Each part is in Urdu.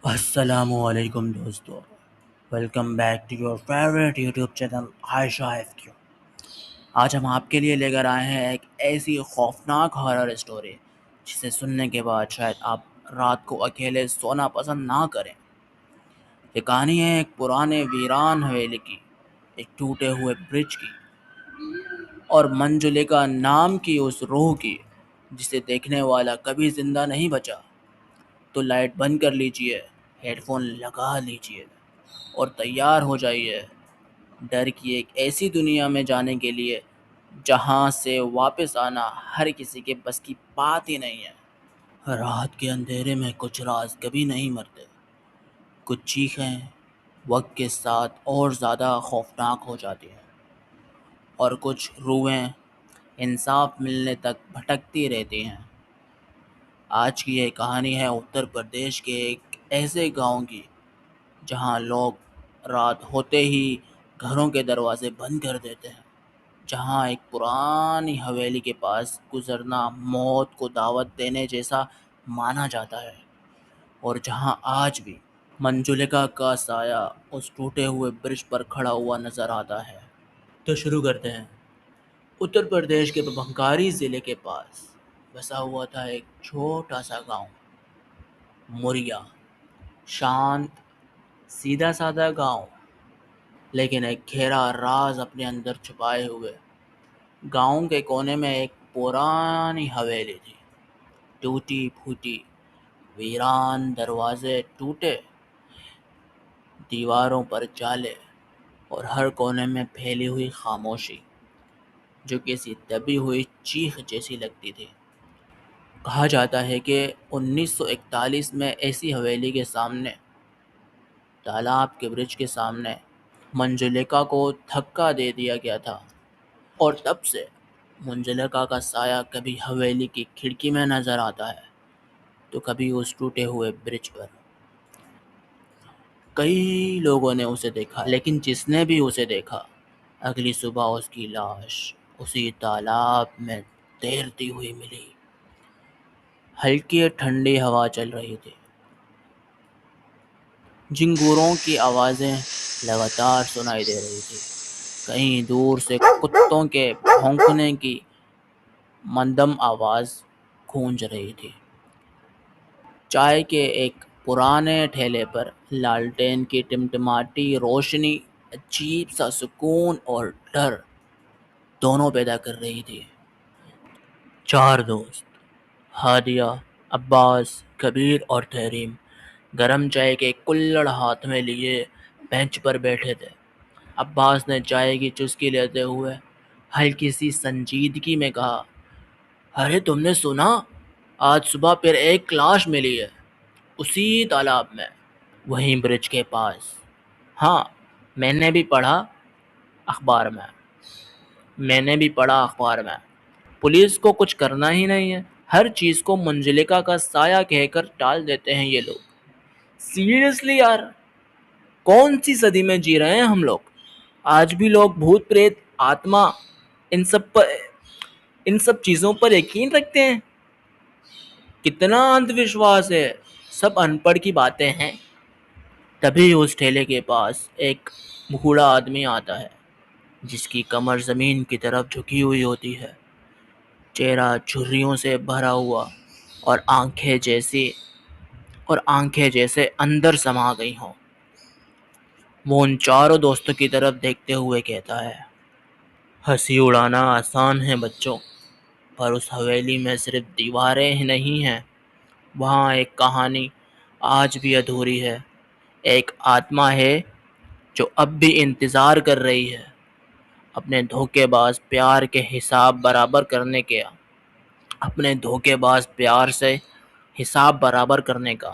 السلام علیکم دوستو، welcome back to your favourite YouTube channel Ayesha F Q. آج ہم آپ کے لیے لے کر آئے ہیں ایک ایسی خوفناک ہارر اسٹوری جسے سننے کے بعد شاید آپ رات کو اکیلے سونا پسند نہ کریں۔ یہ کہانی ہے ایک پرانے ویران حویلی کی، ایک ٹوٹے ہوئے برج کی، اور منجلکا نام کی اس روح کی جسے دیکھنے والا کبھی زندہ نہیں بچا۔ تو لائٹ بند کر لیجئے، ہیڈ فون لگا لیجئے اور تیار ہو جائیے ڈر کی ایک ایسی دنیا میں جانے کے لیے جہاں سے واپس آنا ہر کسی کے بس کی بات ہی نہیں ہے۔ رات کے اندھیرے میں کچھ راز کبھی نہیں مرتے، کچھ چیخیں وقت کے ساتھ اور زیادہ خوفناک ہو جاتی ہیں، اور کچھ روحیں انصاف ملنے تک بھٹکتی رہتی ہیں۔ آج کی یہ کہانی ہے اتر پردیش کے ایک ایسے گاؤں کی جہاں لوگ رات ہوتے ہی گھروں کے دروازے بند کر دیتے ہیں، جہاں ایک پرانی حویلی کے پاس گزرنا موت کو دعوت دینے جیسا مانا جاتا ہے، اور جہاں آج بھی منجلکا کا سایہ اس ٹوٹے ہوئے برج پر کھڑا ہوا نظر آتا ہے۔ تو شروع کرتے ہیں۔ اتر پردیش کے بنکاری ضلع کے پاس بسا ہوا تھا ایک چھوٹا سا گاؤں، موریا۔ شانت، سیدھا سادہ گاؤں، لیکن ایک گہرا راز اپنے اندر چھپائے ہوئے۔ گاؤں کے کونے میں ایک پرانی حویلی تھی، ٹوٹی پھوٹی، ویران دروازے ٹوٹے، دیواروں پر جالے، اور ہر کونے میں پھیلی ہوئی خاموشی جو کسی دبی ہوئی چیخ جیسی لگتی تھی۔ کہا جاتا ہے کہ 1941 میں ایسی حویلی کے سامنے، تالاب کے برج کے سامنے، منجلکا کو دھکا دے دیا گیا تھا، اور تب سے منجلکا کا سایہ کبھی حویلی کی کھڑکی میں نظر آتا ہے تو کبھی اس ٹوٹے ہوئے برج پر۔ کئی لوگوں نے اسے دیکھا، لیکن جس نے بھی اسے دیکھا، اگلی صبح اس کی لاش اسی تالاب میں تیرتی ہوئی ملی۔ ہلکی ٹھنڈی ہوا چل رہی تھی، جھنگوروں کی آوازیں لگاتار سنائی دے رہی تھی، کہیں دور سے کتوں کے بھونکنے کی مندم آواز گونج رہی تھی۔ چائے کے ایک پرانے ٹھیلے پر لالٹین کی ٹمٹماتی روشنی عجیب سا سکون اور ڈر دونوں پیدا کر رہی تھی۔ چار دوست، ہادیہ، عباس، کبیر اور تحریم، گرم چائے کے کلڑ ہاتھ میں لیے بینچ پر بیٹھے تھے۔ عباس نے چائے کی چسکی لیتے ہوئے ہلکی سی سنجیدگی میں کہا، ارے تم نے سنا؟ آج صبح پھر ایک لاش ملی ہے، اسی تالاب میں، وہیں برج کے پاس۔ ہاں، میں نے بھی پڑھا اخبار میں۔ پولیس کو کچھ کرنا ہی نہیں ہے، ہر چیز کو منجلکا کا سایہ کہہ کر ٹال دیتے ہیں یہ لوگ۔ سیریسلی یار، کون سی صدی میں جی رہے ہیں ہم لوگ؟ آج بھی لوگ بھوت پریت، آتما، ان سب چیزوں پر یقین رکھتے ہیں؟ کتنا اندھ وشواس ہے، سب ان پڑھ کی باتیں ہیں۔ تبھی اس ٹھیلے کے پاس ایک بوڑھا آدمی آتا ہے جس کی کمر زمین کی طرف جھکی ہوئی ہوتی ہے، چہرہ جھریوں سے بھرا ہوا، اور آنکھیں جیسے اندر سما گئی ہوں۔ وہ ان چاروں دوستوں کی طرف دیکھتے ہوئے کہتا ہے، ہنسی اڑانا آسان ہے بچوں، پر اس حویلی میں صرف دیواریں ہی نہیں ہیں، وہاں ایک کہانی آج بھی ادھوری ہے، ایک آتما ہے جو اب بھی انتظار کر رہی ہے اپنے دھوکے باز پیار کے حساب برابر کرنے کے، اپنے دھوکے باز پیار سے حساب برابر کرنے کا۔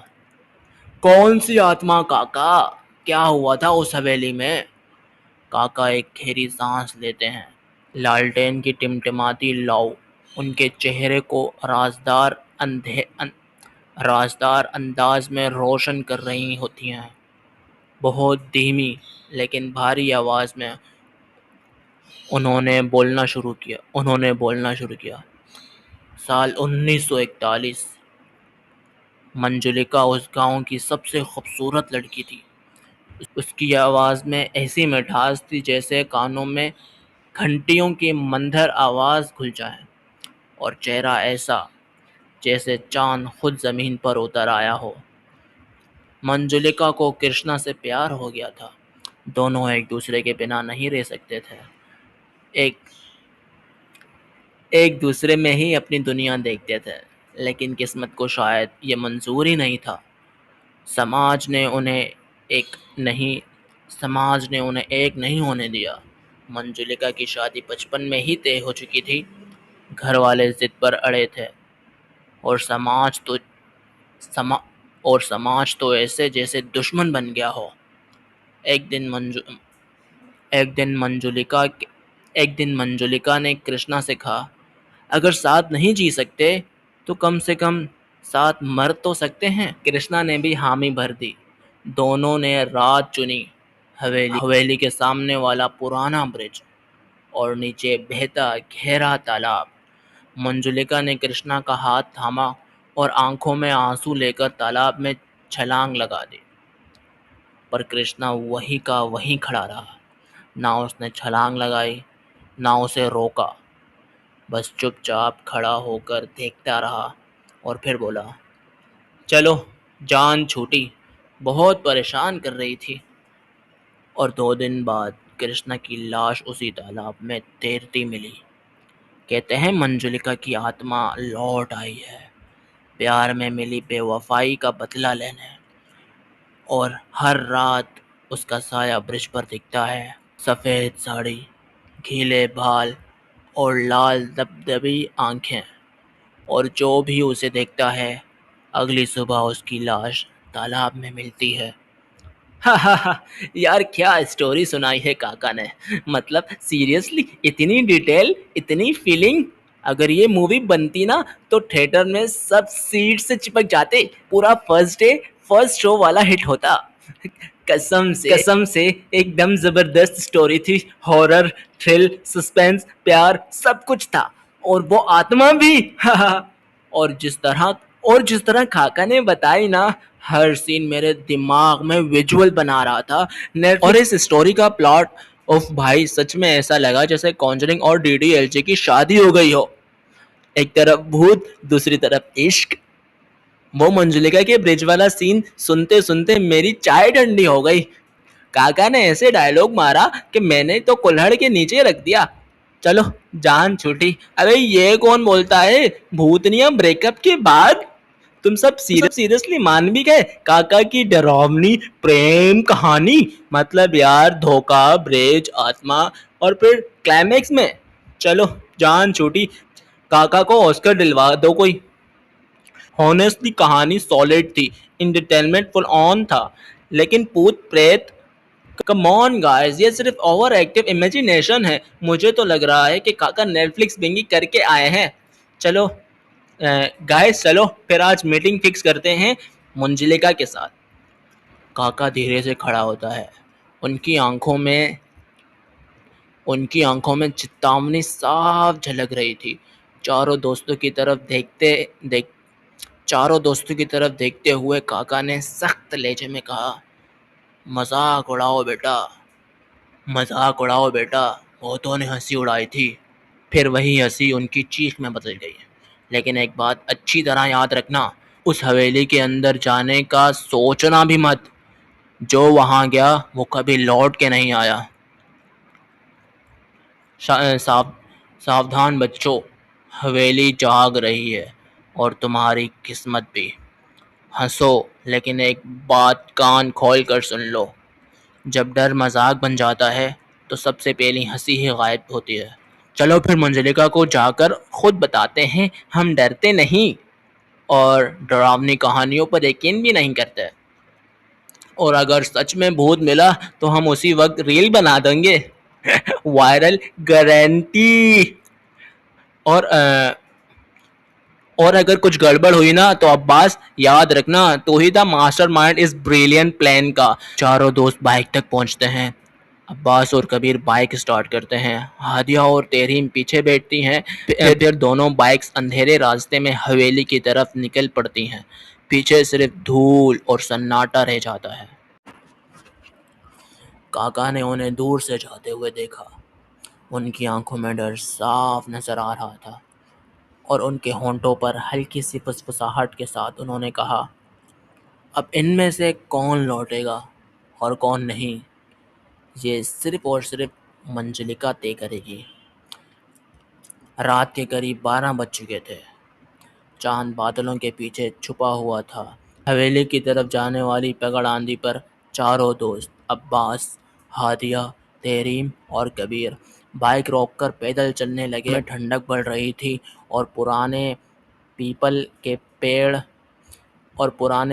کون سی آتما کاکا؟ کیا ہوا تھا اس حویلی میں؟ کاکا ایک گہری سانس لیتے ہیں۔ لالٹین کی ٹمٹماتی لو ان کے چہرے کو رازدار انداز میں روشن کر رہی ہوتی ہیں۔ بہت دھیمی لیکن بھاری آواز میں انہوں نے بولنا شروع کیا، سال 1941، منجلکا اس گاؤں کی سب سے خوبصورت لڑکی تھی۔ اس کی آواز میں ایسی مٹھاس تھی جیسے کانوں میں گھنٹیوں کی مندر آواز گھل جائے، اور چہرہ ایسا جیسے چاند خود زمین پر اتر آیا ہو۔ منجلکا کو کرشنا سے پیار ہو گیا تھا۔ دونوں ایک دوسرے کے بنا نہیں رہ سکتے تھے، ایک ایک دوسرے میں ہی اپنی دنیا دیکھتے تھے، لیکن قسمت کو شاید یہ منظور ہی نہیں تھا۔ سماج نے انہیں ایک نہیں ہونے دیا۔ منجلکا کی شادی 55 میں ہی طے ہو چکی تھی۔ گھر والے ضد پر اڑے تھے، اور سماج تو ایسے جیسے دشمن بن گیا ہو۔ ایک دن منجلکا نے کرشنا سے کہا، اگر ساتھ نہیں جی سکتے تو کم سے کم ساتھ مر تو سکتے ہیں۔ کرشنا نے بھی حامی بھر دی۔ دونوں نے رات چنی، حویلی کے سامنے والا پرانا برج اور نیچے بہتا گہرا تالاب۔ منجلکا نے کرشنا کا ہاتھ تھاما اور آنکھوں میں آنسو لے کر تالاب میں چھلانگ لگا دی، پر کرشنا وہیں کا وہیں کھڑا رہا۔ نہ اس نے چھلانگ لگائی، نہ اسے روکا، بس چپ چاپ کھڑا ہو کر دیکھتا رہا، اور پھر بولا، چلو جان چھوٹی، بہت پریشان کر رہی تھی۔ اور 2 دن بعد کرشنا کی لاش اسی تالاب میں تیرتی ملی۔ کہتے ہیں منجلکا کی آتما لوٹ آئی ہے، پیار میں ملی بے وفائی کا بدلہ لینے، اور ہر رات اس کا سایہ برج پر دکھتا ہے۔ سفید ساڑی، گھیلے بال اور لال دبدبی آنکھیں، اور جو بھی اسے دیکھتا ہے اگلی صبح اس کی لاش تالاب میں ملتی ہے۔ یار کیا اسٹوری سنائی ہے کاکا نے، مطلب سیریسلی اتنی ڈیٹیل، اتنی فیلنگ۔ اگر یہ مووی بنتی نا تو تھیٹر میں سب سیٹ سے چپک جاتے، پورا فرسٹ ڈے فرسٹ شو والا ہٹ ہوتا۔ قسم سے ایک دم زبردست اسٹوری تھی، ہارر، تھرل، سسپینس، پیار، سب کچھ تھا، اور وہ آتما بھی۔ اور جس طرح کاکا نے بتائی نا، ہر سین میرے دماغ میں ویجول بنا رہا تھا۔ اور اس اسٹوری کا پلاٹ بھائی سچ میں ایسا لگا جیسے کانجرنگ اور DDLJ کی شادی ہو گئی ہو۔ ایک طرف بھوت، دوسری طرف عشق۔ وہ منجلکا کے برج والا سین سنتے سنتے میری چائے ٹھنڈی ہو گئی۔ کاکا نے ایسے ڈائلوگ مارا کہ میں نے تو کلہڑ کے نیچے رکھ دیا۔ چلو جان چھوٹی، ارے یہ کون بولتا ہے بھوتنیا بریک اپ کے بعد؟ تم سب سیریسلی مان بھی گئے کاکا کی ڈراؤنی پریم کہانی؟ مطلب یار دھوکا، برج، آتما، اور پھر کلائمیکس میں چلو جان چھوٹی، کاکا کو آسکر دلوا دو کوئی۔ ہونیسٹلی کہانی سالڈ تھی، انٹرٹینمنٹ فل آن تھا، لیکن پوت پریت، کم آن گائز، یہ صرف اوور ایکٹیو امیجینیشن ہے۔ مجھے تو لگ رہا ہے کہ کاکا نیٹفلکس بنگی کر کے آئے ہیں۔ چلو گائز، چلو پھر آج میٹنگ فکس کرتے ہیں منجلکا کے ساتھ۔ کاکا دھیرے سے کھڑا ہوتا ہے، ان کی آنکھوں میں چتاونی صاف جھلک رہی تھی۔ چاروں دوستوں کی طرف دیکھتے ہوئے کاکا نے سخت لہجے میں کہا، مذاق اڑاؤ بیٹا، بہتوں نے ہنسی اڑائی تھی، پھر وہی ہنسی ان کی چیخ میں بدل گئی۔ لیکن ایک بات اچھی طرح یاد رکھنا، اس حویلی کے اندر جانے کا سوچنا بھی مت، جو وہاں گیا وہ کبھی لوٹ کے نہیں آیا۔ ساودھان بچوں، حویلی جاگ رہی ہے، اور تمہاری قسمت بھی۔ ہنسو، لیکن ایک بات کان کھول کر سن لو، جب ڈر مذاق بن جاتا ہے تو سب سے پہلی ہنسی ہی غائب ہوتی ہے۔ چلو پھر منجلکا کو جا کر خود بتاتے ہیں ہم ڈرتے نہیں، اور ڈراؤنی کہانیوں پر یقین بھی نہیں کرتے، اور اگر سچ میں بھوت ملا تو ہم اسی وقت ریل بنا دیں گے، وائرل گارنٹی۔ اور اگر کچھ گڑبڑ ہوئی نا تو عباس یاد رکھنا تو ہی تھا ماسٹر مائنڈ اس بریلین پلان کا۔ چاروں دوست بائک تک پہنچتے ہیں۔ عباس اور کبیر بائک سٹارٹ کرتے ہیں، ہادیہ اور تحریم پیچھے بیٹھتی ہیں، پھر دونوں بائکس اندھیرے راستے میں حویلی کی طرف نکل پڑتی ہیں۔ پیچھے صرف دھول اور سناٹا رہ جاتا ہے۔ کاکا نے انہیں دور سے جاتے ہوئے دیکھا۔ ان کی آنکھوں میں ڈر صاف نظر آ رہا تھا اور ان کے ہونٹوں پر ہلکی سی پھسپھساہٹ کے ساتھ انہوں نے کہا، اب ان میں سے کون لوٹے گا اور کون نہیں، یہ صرف اور صرف منجلکا طے کرے گی۔ رات کے قریب 12 بج چکے تھے۔ چاند بادلوں کے پیچھے چھپا ہوا تھا۔ حویلی کی طرف جانے والی پگڑ آندھی پر چاروں دوست عباس، ہادیہ، تحریم اور کبیر بائک روک کر پیدل چلنے لگے۔ میں ٹھنڈک بڑھ رہی تھی اور پرانے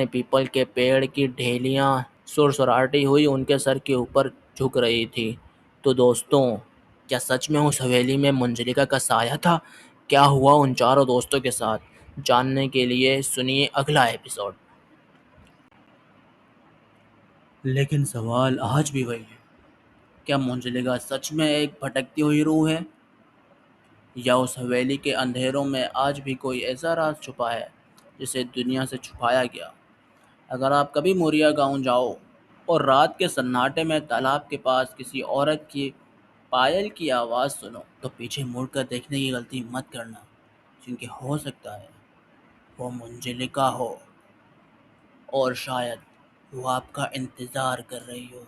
پیپل کے پیڑ کی ڈھیلیاں سرسراتی ہوئی ان کے سر کے اوپر جھک رہی تھی۔ تو دوستوں، کیا سچ میں اس حویلی میں منجلکا کا سایہ تھا؟ کیا ہوا ان چاروں دوستوں کے ساتھ؟ جاننے کے لیے سنیے اگلا ایپیسوڈ۔ لیکن سوال آج بھی وہی ہے، کیا منجلکا سچ میں ایک بھٹکتی ہوئی روح ہے، یا اس حویلی کے اندھیروں میں آج بھی کوئی ایسا راز چھپا ہے جسے دنیا سے چھپایا گیا؟ اگر آپ کبھی موریا گاؤں جاؤ اور رات کے سناٹے میں تالاب کے پاس کسی عورت کی پائل کی آواز سنو تو پیچھے مڑ کر دیکھنے کی غلطی مت کرنا، کیونکہ ہو سکتا ہے وہ منجلکا ہو اور شاید وہ آپ کا انتظار کر رہی ہو۔